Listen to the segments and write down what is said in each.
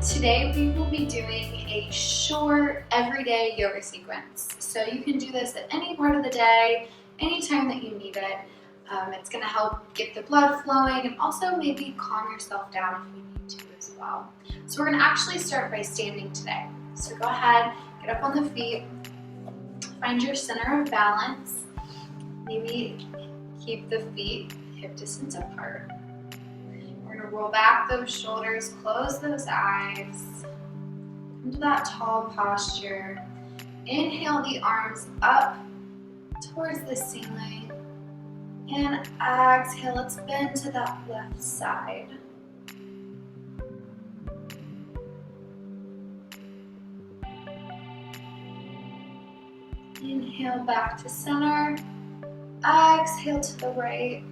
Today we will be doing a short everyday yoga sequence. So you can do this at any part of the day, anytime that you need it. It's going to help get the blood flowing and also maybe calm yourself down if you need to as well. So we're going to actually start by standing today. So go ahead, get up on the feet, find your center of balance. Maybe keep the feet hip distance apart. We're going to roll back those shoulders, close those eyes, come to that tall posture. Inhale the arms up towards the ceiling, and exhale, let's bend to that left side. Inhale back to center, exhale to the right.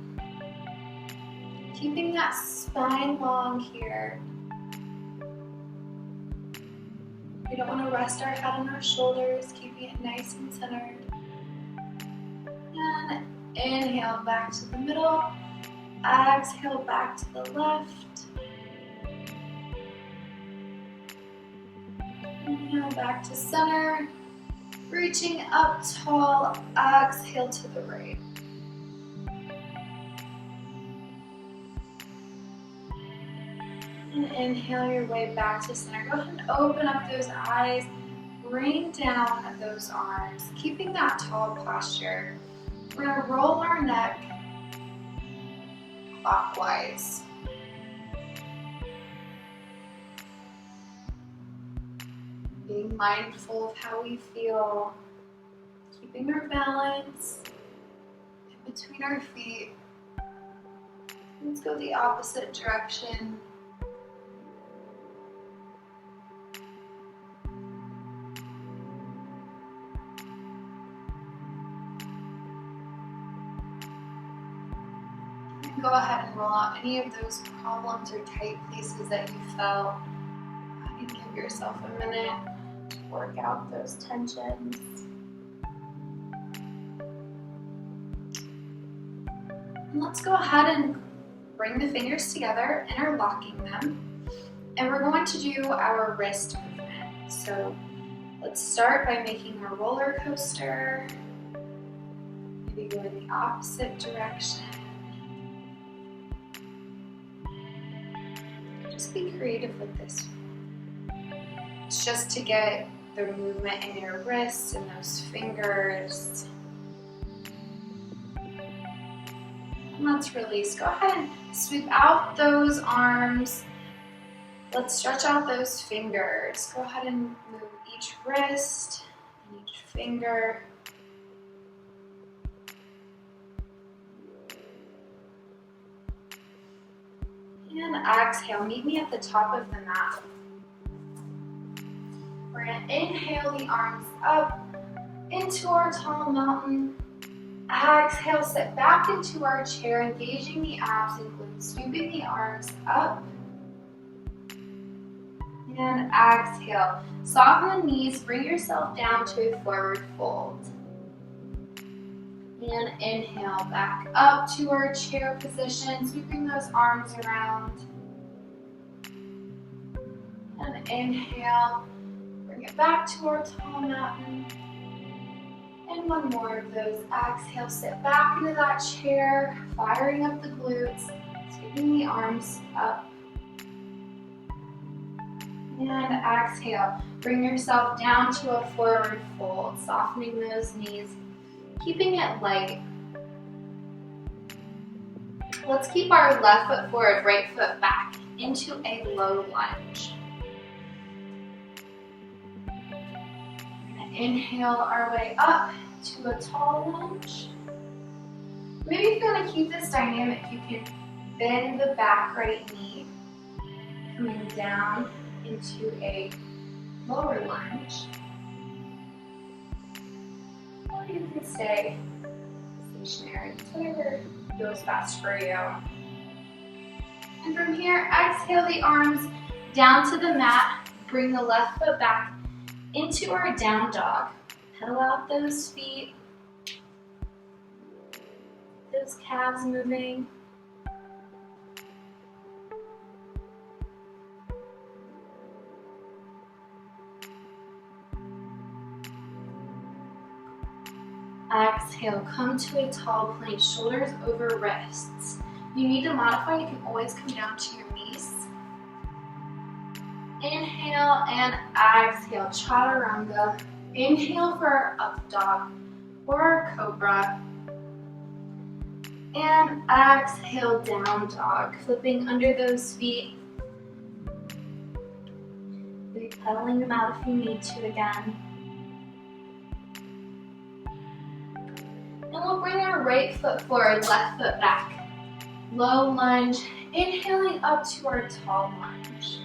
Keeping that spine long here. We don't want to rest our head on our shoulders, keeping it nice and centered. And inhale back to the middle, exhale back to the left. Inhale back to center, reaching up tall, exhale to the right. And inhale your way back to center. Go ahead and open up those eyes, bring down those arms, keeping that tall posture. We're going to roll our neck clockwise. Being mindful of how we feel, keeping our balance in between our feet. Let's go the opposite direction. Go ahead and roll out any of those problems or tight places that you felt. And give yourself a minute to work out those tensions. And let's go ahead and bring the fingers together, interlocking them. And we're going to do our wrist movement. So let's start by making a roller coaster. Maybe go in the opposite direction. Just be creative with this. It's just to get the movement in your wrists and those fingers. And let's release. Go ahead and sweep out those arms. Let's stretch out those fingers. Go ahead and move each wrist and each finger. And exhale, meet me at the top of the mat. We're going to inhale the arms up into our tall mountain. Exhale, sit back into our chair, engaging the abs and glutes, sweeping the arms up. And exhale, soften the knees, bring yourself down to a forward fold. And inhale, back up to our chair position, sweeping those arms around. And inhale, bring it back to our tall mountain. And one more of those. Exhale, sit back into that chair, firing up the glutes, sweeping the arms up. And exhale, bring yourself down to a forward fold, softening those knees, keeping it light. Let's keep our left foot forward, right foot back into a low lunge. We're going to inhale our way up to a tall lunge. Maybe if you want to keep this dynamic, you can bend the back right knee, coming down into a lower lunge. Or you can stay stationary, whatever goes best for you. And from here, exhale the arms down to the mat. Bring the left foot back into our down dog. Pedal out those feet. Those calves moving. Exhale, come to a tall plank, shoulders over wrists. If you need to modify, you can always come down to your knees. Inhale and exhale, chaturanga. Inhale for our up dog or our cobra. And exhale, down dog. Flipping under those feet. Pedaling them out if you need to again. And we'll bring our right foot forward, left foot back. Low lunge, inhaling up to our tall lunge.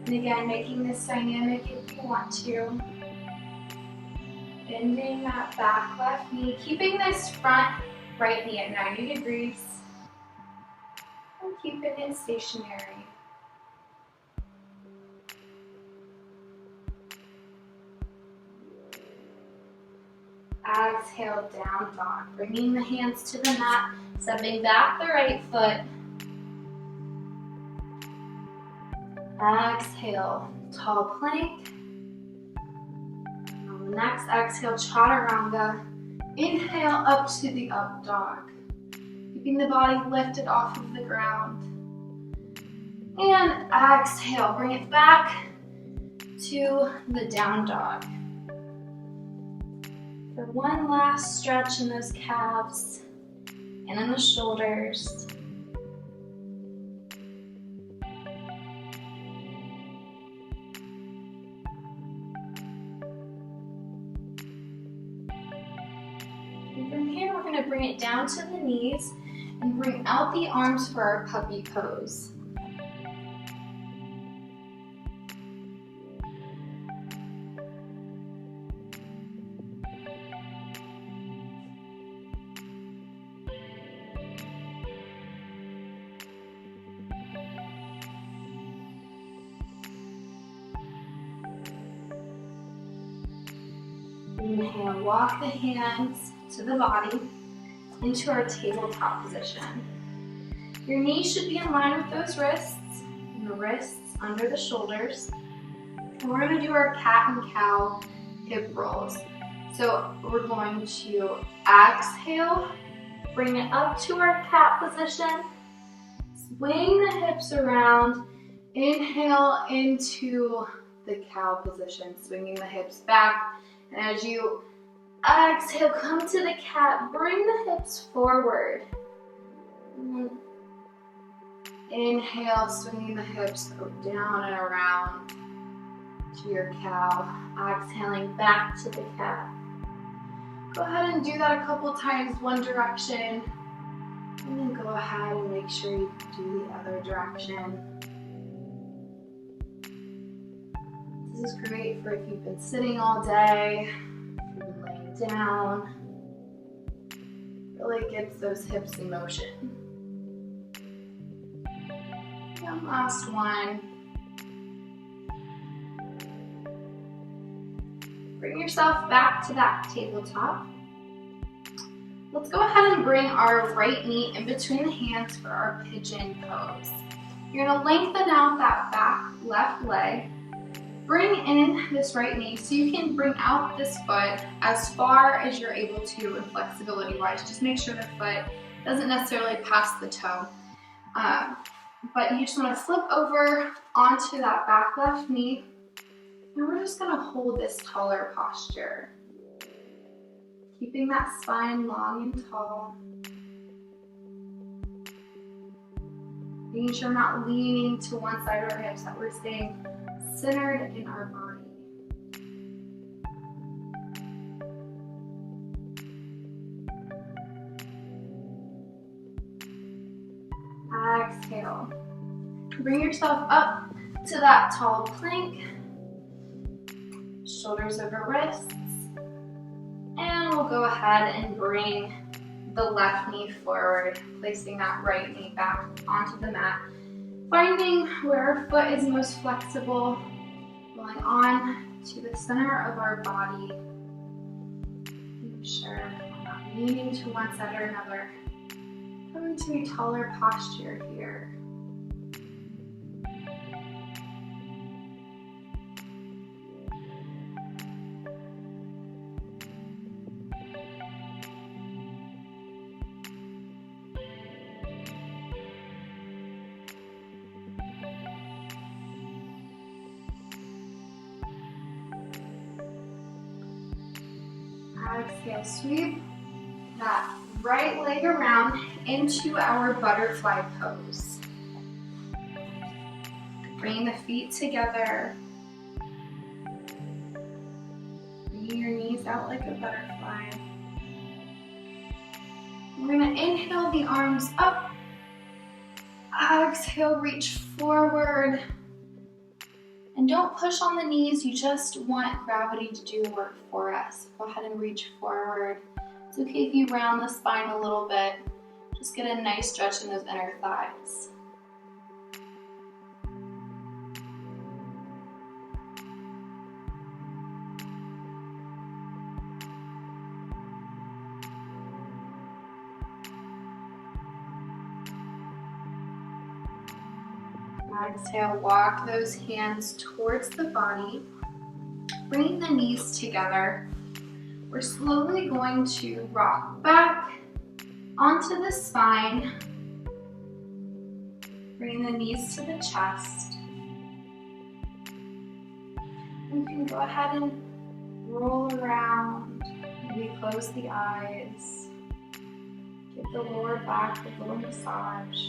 And again, making this dynamic if you want to. Bending that back left knee, keeping this front right knee at 90 degrees. And keeping it stationary. Exhale, down dog. Bringing the hands to the mat, stepping back the right foot. Exhale, tall plank. On the next exhale, chaturanga. Inhale up to the up dog. Keeping the body lifted off of the ground. And exhale, bring it back to the down dog. For one last stretch in those calves and in the shoulders. And from here, we're going to bring it down to the knees and bring out the arms for our puppy pose. Inhale, walk the hands to the body into our tabletop position. Your knees should be in line with those wrists, and the wrists under the shoulders. And we're going to do our cat and cow hip rolls. So we're going to exhale, bring it up to our cat position, swing the hips around, inhale into the cow position, swinging the hips back. And as you exhale, come to the cat, bring the hips forward. Inhale, swinging the hips, go down and around to your cow. Exhaling back to the cat. Go ahead and do that a couple times, one direction. And then go ahead and make sure you do the other direction. This is great for if you've been sitting all day, if you've been laying down. Really gets those hips in motion. And last one. Bring yourself back to that tabletop. Let's go ahead and bring our right knee in between the hands for our pigeon pose. You're going to lengthen out that back left leg. Bring in this right knee so you can bring out this foot as far as you're able to, and flexibility wise. Just make sure the foot doesn't necessarily pass the toe. But you just want to flip over onto that back left knee. And we're just going to hold this taller posture. Keeping that spine long and tall. Making sure we're not leaning to one side of our hips, that we're staying centered in our body. Exhale. Bring yourself up to that tall plank. Shoulders over wrists. And we'll go ahead and bring the left knee forward, placing that right knee back onto the mat. Finding where our foot is most flexible, going on to the center of our body. Make sure we're not leaning to one side or another. Coming to a taller posture here. Exhale, sweep that right leg around into our butterfly pose. Bring the feet together. Bringing your knees out like a butterfly. We're going to inhale the arms up. Exhale, reach forward. And don't push on the knees, you just want gravity to do the work for us. Go ahead and reach forward. It's okay if you round the spine a little bit. Just get a nice stretch in those inner thighs. Exhale, walk those hands towards the body. Bring the knees together. We're slowly going to rock back onto the spine. Bring the knees to the chest. You can go ahead and roll around. Maybe close the eyes. Give the lower back a little massage.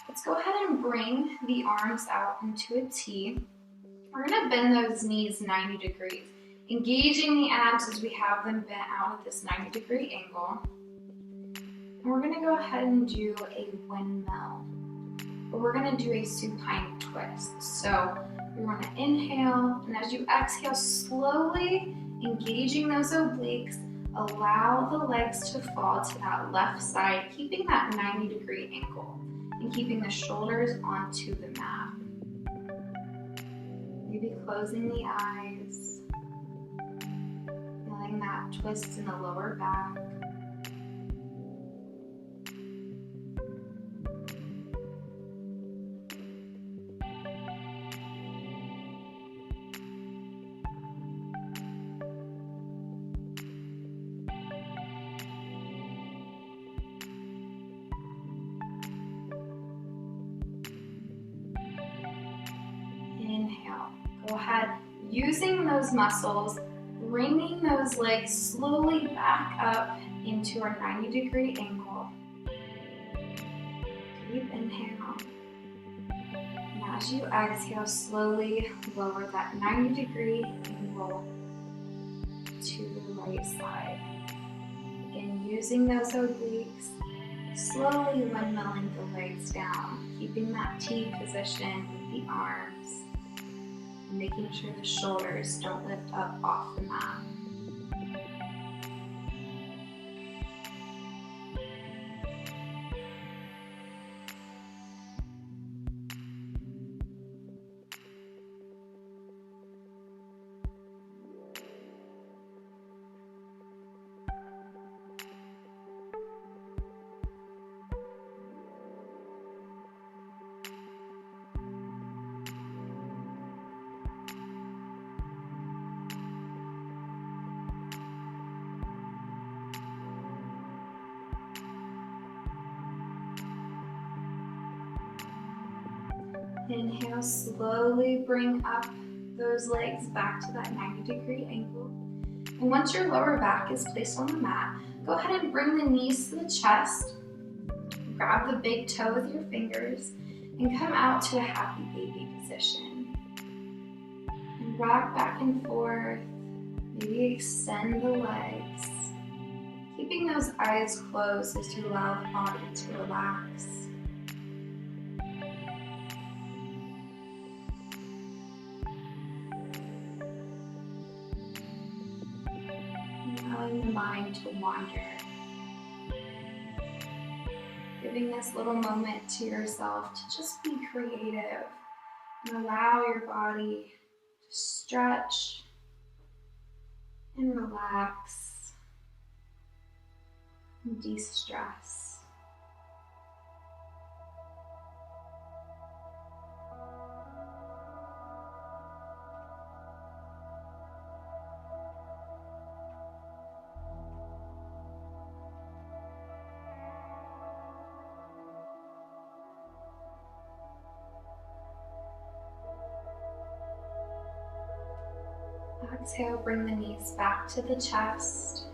Let's go ahead and bring the arms out into a T. We're going to bend those knees 90 degrees, engaging the abs as we have them bent out at this 90-degree angle. And we're going to go ahead and do a windmill, but we're going to do a supine twist. So we want to inhale, and as you exhale, slowly engaging those obliques, allow the legs to fall to that left side, keeping that 90-degree angle and keeping the shoulders onto the mat. Maybe closing the eyes, feeling that twist in the lower back. Inhale. Go ahead, using those muscles, bringing those legs slowly back up into our 90-degree angle. Deep inhale. And as you exhale, slowly lower that 90-degree angle to the right side. Again, using those obliques, slowly windmilling the legs down, keeping that T position with the arms. Making sure the shoulders don't lift up off the mat. Inhale, slowly bring up those legs back to that 90-degree angle. And once your lower back is placed on the mat, go ahead and bring the knees to the chest. Grab the big toe with your fingers and come out to a happy baby position. And rock back and forth. Maybe extend the legs. Keeping those eyes closed as you allow the body to relax. Allowing the mind to wander. Giving this little moment to yourself to just be creative and allow your body to stretch and relax and de-stress. Exhale, bring the knees back to the chest.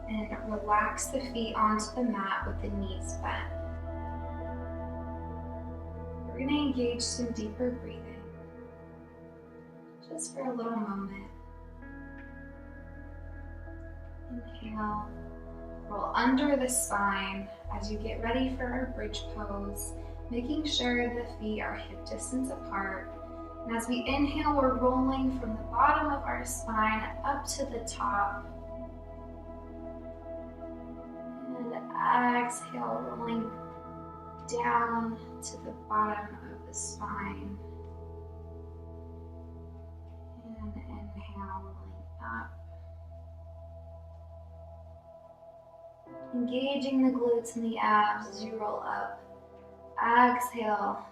And relax the feet onto the mat with the knees bent. We're going to engage some deeper breathing, just for a little moment. Inhale, roll under the spine as you get ready for our bridge pose, making sure the feet are hip distance apart. And as we inhale, we're rolling from the bottom of our spine up to the top. And exhale, rolling down to the bottom of the spine. And inhale, rolling up. Engaging the glutes and the abs as you roll up. Exhale,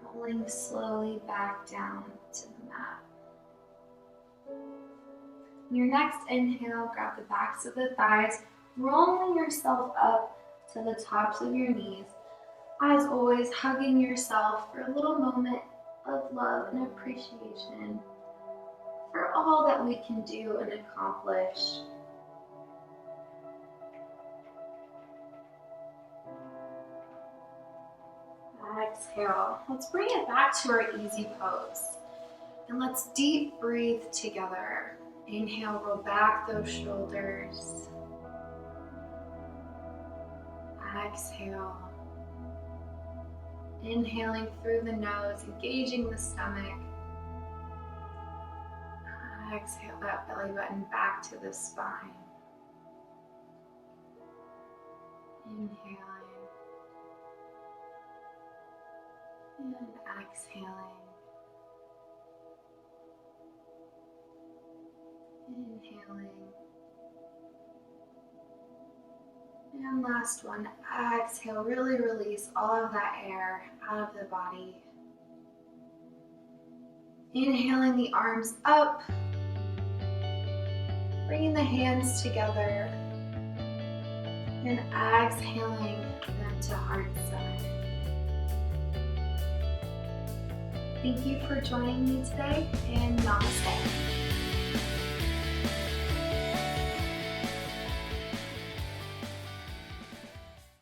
rolling slowly back down to the mat. On your next inhale, grab the backs of the thighs, rolling yourself up to the tops of your knees. As always, hugging yourself for a little moment of love and appreciation for all that we can do and accomplish. Exhale. Let's bring it back to our easy pose. And let's deep breathe together. Inhale, roll back those shoulders. Exhale. Inhaling through the nose, engaging the stomach. Exhale that belly button back to the spine. Inhaling. And exhaling. Inhaling. And last one, exhale, really release all of that air out of the body. Inhaling the arms up, bringing the hands together, and exhaling them to heart center. Thank you for joining me today, and namaste.